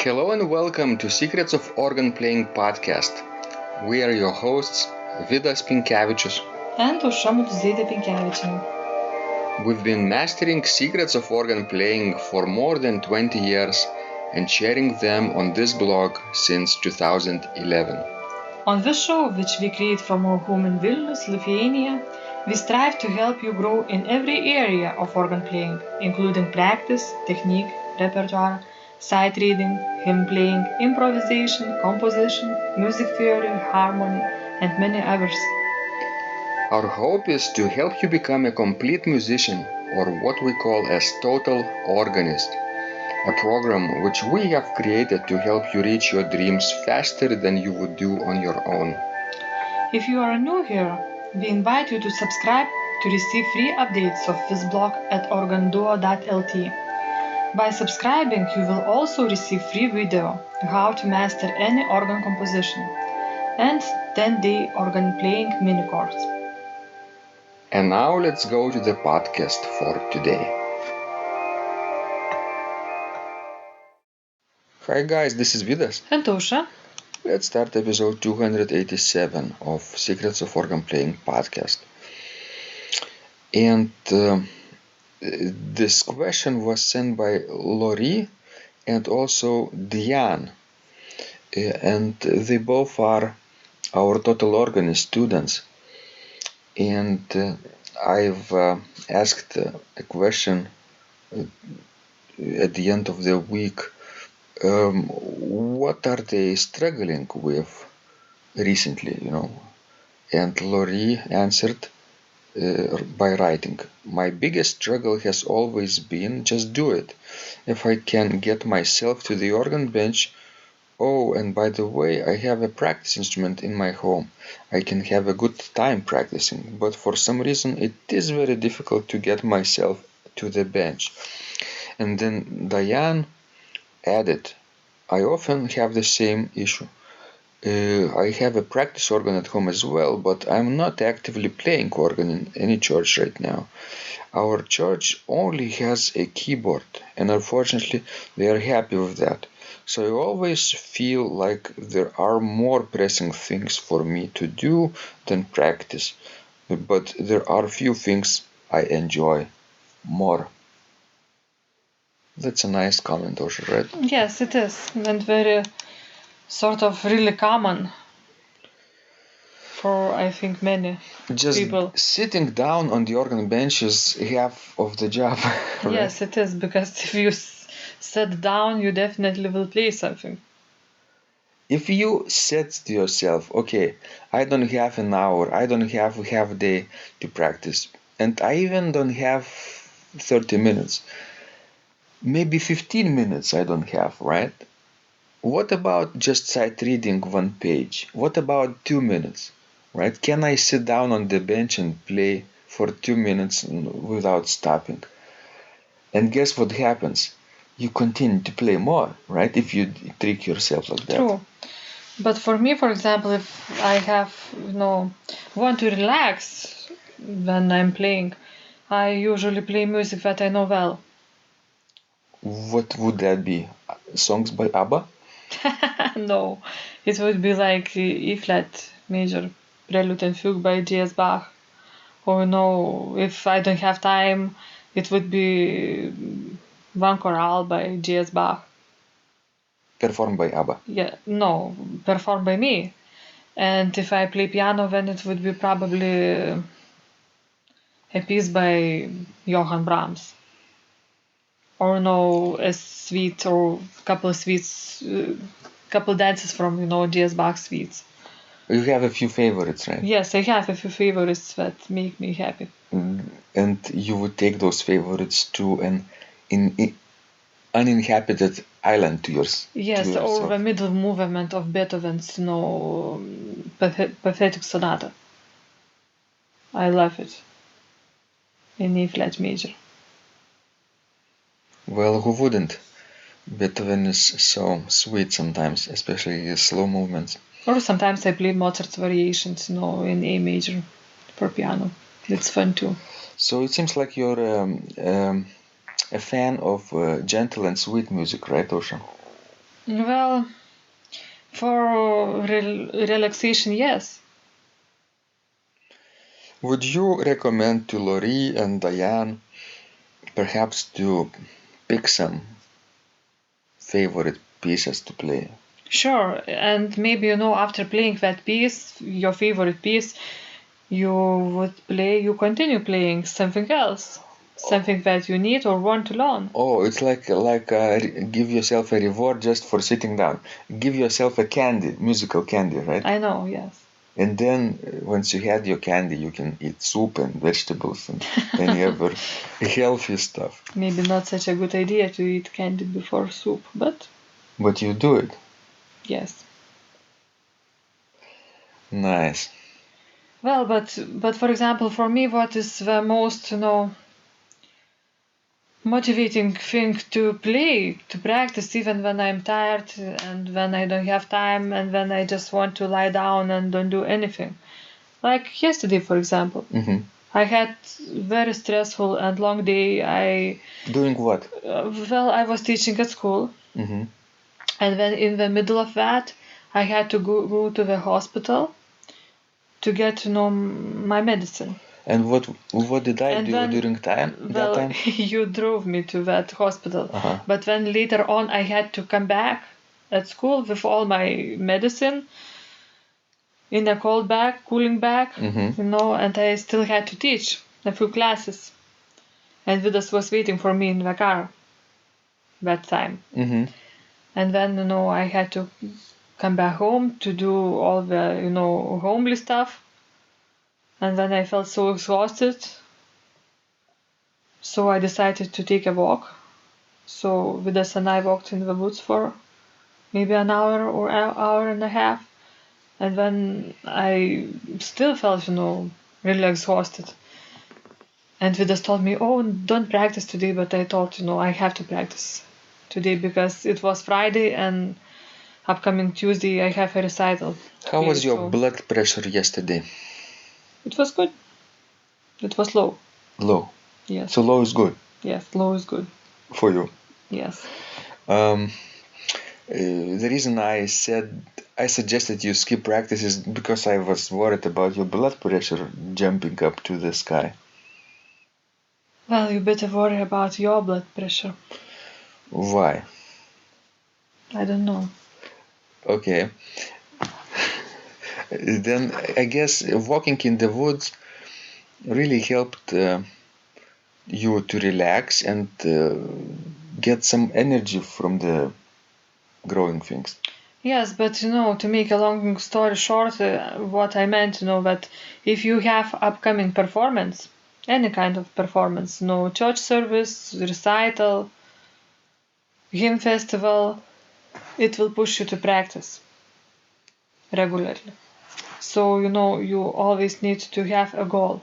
Hello and welcome to Secrets of Organ Playing podcast. We are your hosts, Vidas Pinkevičius and Aušra Pinkevičienė. We've been mastering secrets of organ playing for more than 20 years and sharing them on this blog since 2011. On this show, which we create from our home in Vilnius, Lithuania, we strive to help you grow in every area of organ playing, including practice, technique, repertoire, sight reading, hymn playing, improvisation, composition, music theory, harmony, and many others. Our hope is to help you become a complete musician, or what we call as Total Organist, a program which we have created to help you reach your dreams faster than you would do on your own. If you are new here, we invite you to subscribe to receive free updates of this blog at organduo.lt. By subscribing, you will also receive free video how to master any organ composition and 10-day organ playing mini course. And now let's go to the podcast for today. Hi guys, this is Vidas. And Aušra. Let's start episode 287 of Secrets of Organ Playing podcast. And this question was sent by Laurie and also Dianne. And they both are our Total Organist students. And I've asked a question at the end of the week. What are they struggling with recently, And Laurie answered by writing, "My biggest struggle has always been just do it. If I can get myself to the organ bench, oh, and by the way, I have a practice instrument in my home. I can have a good time practicing, but for some reason it is very difficult to get myself to the bench." And then Dianne added, "I often have the same issue. I have a practice organ at home as well, but I'm not actively playing organ in any church right now. Our church only has a keyboard, and unfortunately they are happy with that. So I always feel like there are more pressing things for me to do than practice, but there are few things I enjoy more." That's a nice comment, Aušra, right? Yes, it is, and very sort of really common for, I think, many Just people. sitting down on the organ bench is half of the job, right? Yes, it is, because if you sit down, you definitely will play something. If you said to yourself, okay, I don't have an hour, I don't have half a day to practice, and I even don't have 30 minutes, maybe 15 minutes I don't have, right? What about just sight reading one page? What about 2 minutes, right? Can I sit down on the bench and play for 2 minutes without stopping? And guess what happens? You continue to play more, right? If you trick yourself like that. True. But for me, for example, if I have, want to relax when I'm playing, I usually play music that I know well. What would that be? Songs by ABBA? No, it would be like E-flat major Prelude and Fugue by J.S. Bach. Or if I don't have time, it would be one chorale by J.S. Bach. Performed by ABBA? Yeah, no, performed by me. And if I play piano, then it would be probably a piece by Johann Brahms. Or a suite or couple suites, couple dances from, J.S. Bach suites. You have a few favorites, right? Yes, I have a few favorites that make me happy. And you would take those favorites to an uninhabited island to yourself. Yes, or the middle movement of Beethoven's, Pathetic Sonata. I love it. In E-flat major. Well, who wouldn't? Beethoven is so sweet sometimes, especially his slow movements. Or sometimes I play Mozart's variations, in A major for piano. It's fun too. So it seems like you're a fan of gentle and sweet music, right, Aušra? Well, for relaxation, yes. Would you recommend to Laurie and Dianne perhaps to pick some favorite pieces to play? Sure, and maybe after playing that piece, your favorite piece, you continue playing something else, something that you need or want to learn. Oh, it's like give yourself a reward just for sitting down. Give yourself a candy, musical candy, right? I know, yes. And then once you had your candy, you can eat soup and vegetables and any other healthy stuff. Maybe not such a good idea to eat candy before soup, but you do it. yes. Nice. Well, but for example, for me, what is the most motivating thing to play, to practice, even when I'm tired and when I don't have time and when I just want to lie down and don't do anything. Like yesterday, for example. Mm-hmm. I had very stressful and long day. Doing what? Well, I was teaching at school, Mm-hmm. and then in the middle of that, I had to go to the hospital to get my medicine. And what did I And do then, during that time? you drove me to that hospital. Uh-huh. But then later on, I had to come back at school with all my medicine in a cold bag, cooling bag, Mm-hmm. and I still had to teach a few classes. And Vidas was waiting for me in the car that time. Mm-hmm. And then, I had to come back home to do all the, homely stuff. And then I felt so exhausted. So I decided to take a walk. So Vidas and I walked in the woods for maybe an hour or an hour and a half. And then I still felt, really exhausted. And Vidas told me, oh, don't practice today. But I thought, I have to practice today because it was Friday and upcoming Tuesday I have a recital. How was your So blood pressure yesterday? it was good. It was low. Low. Yes. So low is good Yes, low is good. for you. Yes. The reason I suggested you skip practice is because I was worried about your blood pressure jumping up to the sky. Well, you better worry about your blood pressure. Why? I don't know. Okay. Then I guess walking in the woods really helped you to relax and get some energy from the growing things. Yes, but to make a long story short, what I meant, that if you have upcoming performance, any kind of performance, church service, recital, hymn festival, it will push you to practice regularly. So, you always need to have a goal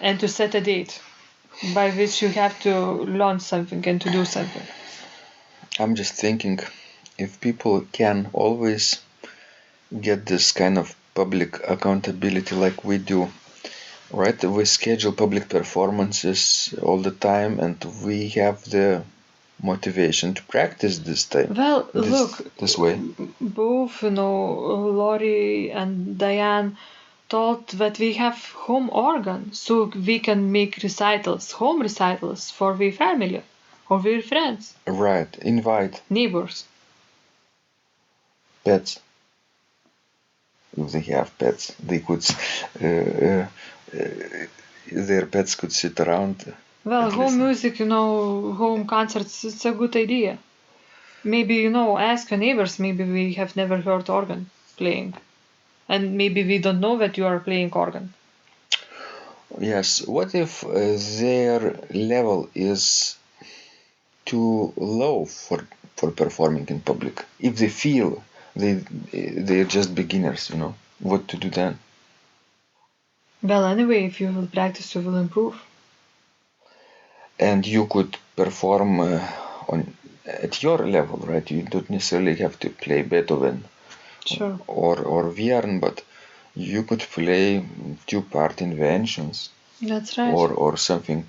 and to set a date by which you have to learn something and to do something. I'm just thinking if people can always get this kind of public accountability like we do, right? We schedule public performances all the time and we have the motivation to practice Well, look, this way. both, Laurie and Dianne told that we have home organ, so we can make recitals, home recitals for their family or their friends, Right, invite neighbors. pets. If they have pets, they could their pets could sit around. Well, home music, home concerts, it's a good idea. Maybe, ask your neighbors, maybe we have never heard organ playing. And maybe we don't know that you are playing organ. Yes, what if their level is too low for performing in public? If they feel they're just beginners, what to do then? Well, anyway, if you will practice, you will improve. And you could perform on at your level, right? You don't necessarily have to play Beethoven, Sure, or Vierne, but you could play two-part inventions that's right. or something,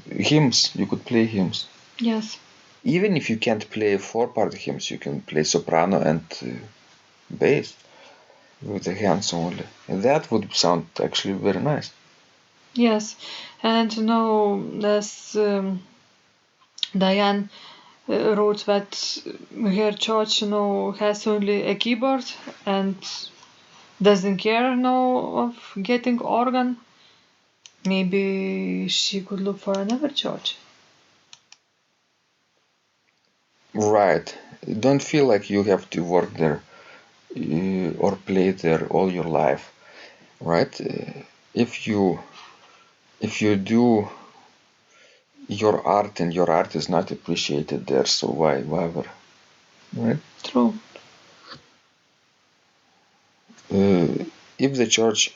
hymns. You could play hymns. Yes. Even if you can't play 4-part hymns, you can play soprano and bass with the hands only. And that would sound actually very nice. Yes, and as Diane wrote that her church, has only a keyboard and doesn't care, of getting organ. Maybe she could look for another church. Right. Don't feel like you have to work there or play there all your life, right? If you do your art and your art is not appreciated there, so why ever, right? True. If the church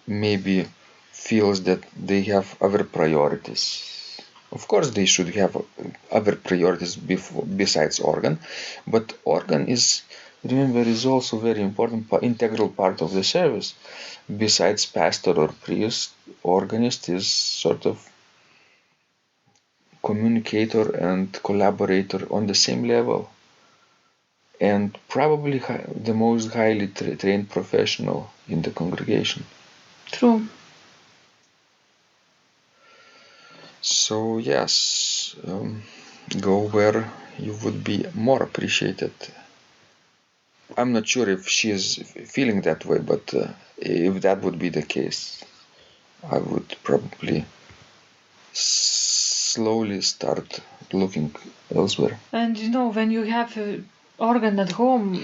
maybe feels that they have other priorities, of course they should have other priorities besides organ, but organ is, remember, is also very important integral part of the service. Besides pastor or priest, organist is sort of communicator and collaborator on the same level, and probably the most highly trained professional in the congregation. True. So yes, go where you would be more appreciated. I'm not sure if she is feeling that way, but if that would be the case, I would probably slowly start looking elsewhere. And when you have an organ at home,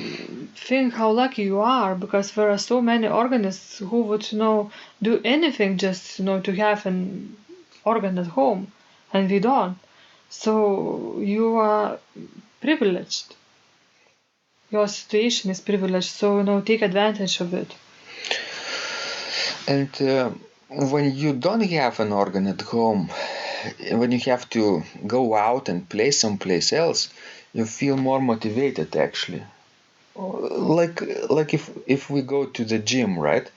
think how lucky you are, because there are so many organists who would do anything just to have an organ at home, and we don't. So you are privileged. Your situation is privileged, so take advantage of it. And when you don't have an organ at home, when you have to go out and play someplace else, you feel more motivated actually. Like if we go to the gym, right,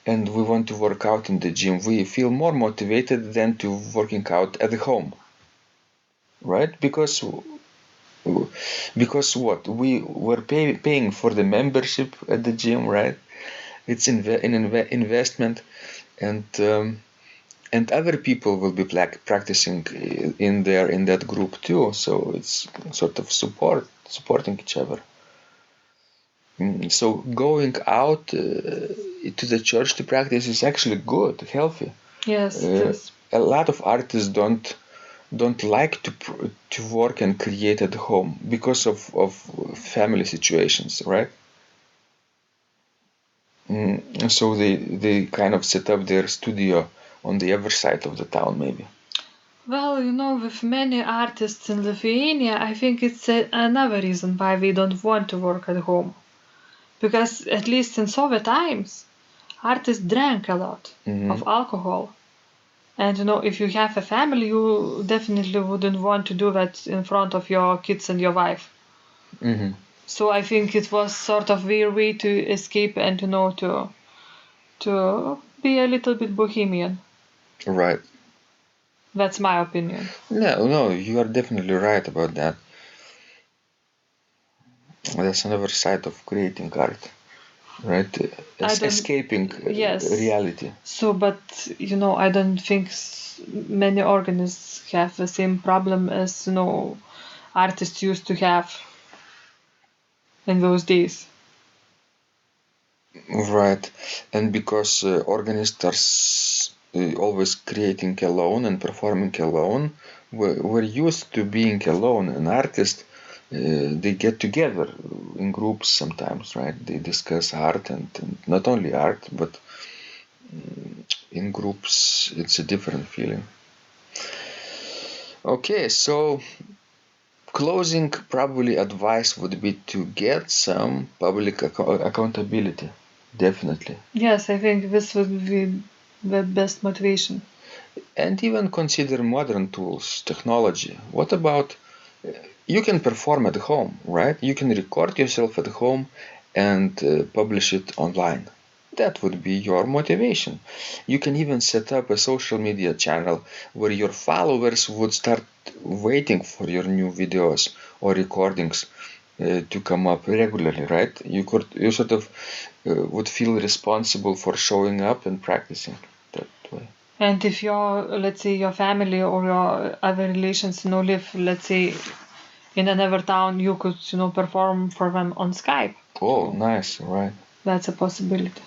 and we want to work out in the gym, we feel more motivated than to working out at home, right? Because what, we were paying for the membership at the gym, right? It's an investment, and other people will be practicing in that group too. So it's sort of supporting each other. So going out to the church to practice is actually good, healthy. Yes, A lot of artists don't like to work and create at home because of family situations, right? So they kind of set up their studio on the other side of the town, maybe. Well, with many artists in Lithuania, I think it's another reason why we don't want to work at home. Because at least in Soviet times, artists drank a lot of alcohol. And if you have a family, you definitely wouldn't want to do that in front of your kids and your wife. Mm-hmm. So I think it was sort of their way to escape and to be a little bit bohemian. Right. That's my opinion. No, you are definitely right about that. That's another side of creating art, right? Escaping reality. So, but I don't think many organists have the same problem as artists used to have in those days. Right, and because organists are always creating alone and performing alone, we're used to being alone. An artist, they get together in groups sometimes, right? They discuss art and not only art, but in groups it's a different feeling. Okay, so closing probably advice would be to get some public accountability. Definitely. Yes, I think this would be the best motivation. And even consider modern tools, technology. What about you can perform at home, right? You can record yourself at home and publish it online. That would be your motivation. You can even set up a social media channel where your followers would start waiting for your new videos or recordings to come up regularly, right? You sort of would feel responsible for showing up and practicing that way. And if let's say, your family or your other relations, live, let's say, in another town, you could, perform for them on Skype. Oh, nice, right. That's a possibility.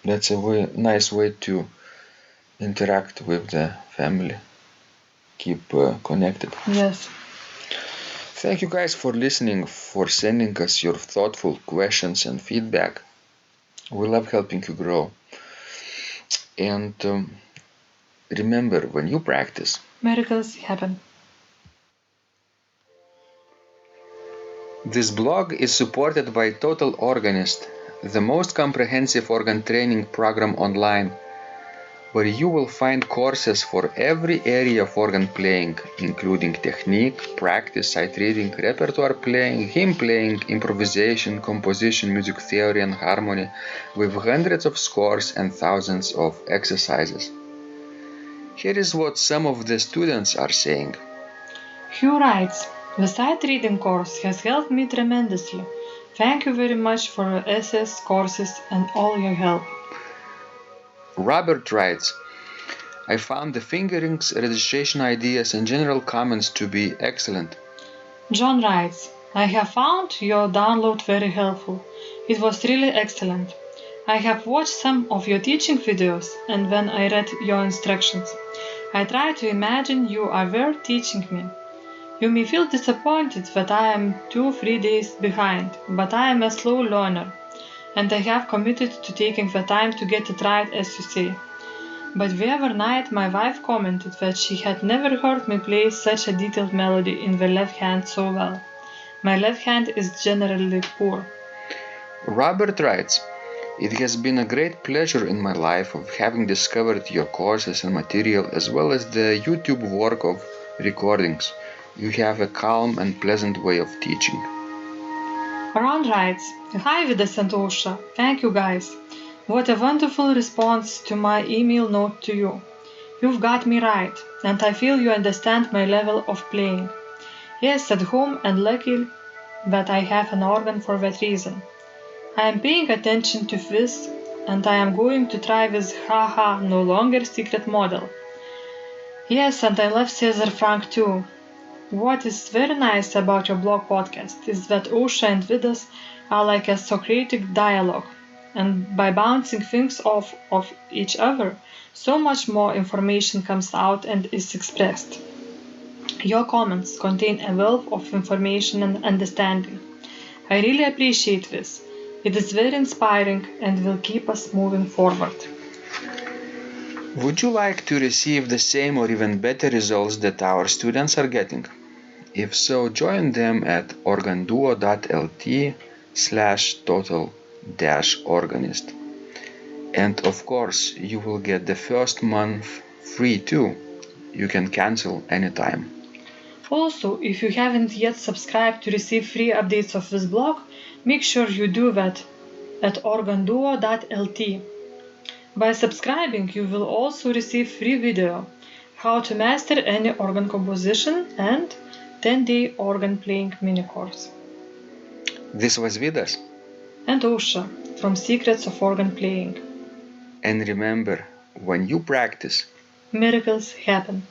That's a nice way to interact with the family. Keep connected. Yes. Thank you guys for listening, for sending us your thoughtful questions and feedback. We love helping you grow. And remember, when you practice, miracles happen. This blog is supported by Total Organist, the most comprehensive organ training program online, where you will find courses for every area of organ playing, including technique, practice, sight reading, repertoire playing, hymn playing, improvisation, composition, music theory and harmony, with hundreds of scores and thousands of exercises. Here is what some of the students are saying. Hugh writes, "The sight reading course has helped me tremendously. Thank you very much for your essays, courses, and all your help." Robert writes, "I found the fingerings, registration ideas, and general comments to be excellent." John writes, "I have found your download very helpful. It was really excellent. I have watched some of your teaching videos, and when I read your instructions, I tried to imagine you are there teaching me. You may feel disappointed that I am 2-3 days behind, but I am a slow learner, and I have committed to taking the time to get it right, as you say. But the other night my wife commented that she had never heard me play such a detailed melody in the left hand so well. My left hand is generally poor." Robert writes, "It has been a great pleasure in my life of having discovered your courses and material as well as the YouTube work of recordings. You have a calm and pleasant way of teaching." Ron writes, "Hi Vidas and Osha, thank you guys. What a wonderful response to my email note to you. You've got me right, and I feel you understand my level of playing. Yes, at home, and lucky that I have an organ for that reason. I am paying attention to this, and I am going to try this haha no longer secret model. Yes, and I love Cesar Frank too. What is very nice about your blog podcast is that Osha and Vidas are like a Socratic dialogue, and by bouncing things off of each other, so much more information comes out and is expressed. Your comments contain a wealth of information and understanding. I really appreciate this. It is very inspiring and will keep us moving forward." Would you like to receive the same or even better results that our students are getting? If so, join them at organduo.lt/total-organist. And of course, you will get the first month free too. You can cancel anytime. Also, if you haven't yet subscribed to receive free updates of this blog, make sure you do that at organduo.lt. By subscribing, you will also receive free video, how to master any organ composition, and 10-day organ playing mini course. This was Vidas and Osha from Secrets of Organ Playing. And remember, when you practice, miracles happen.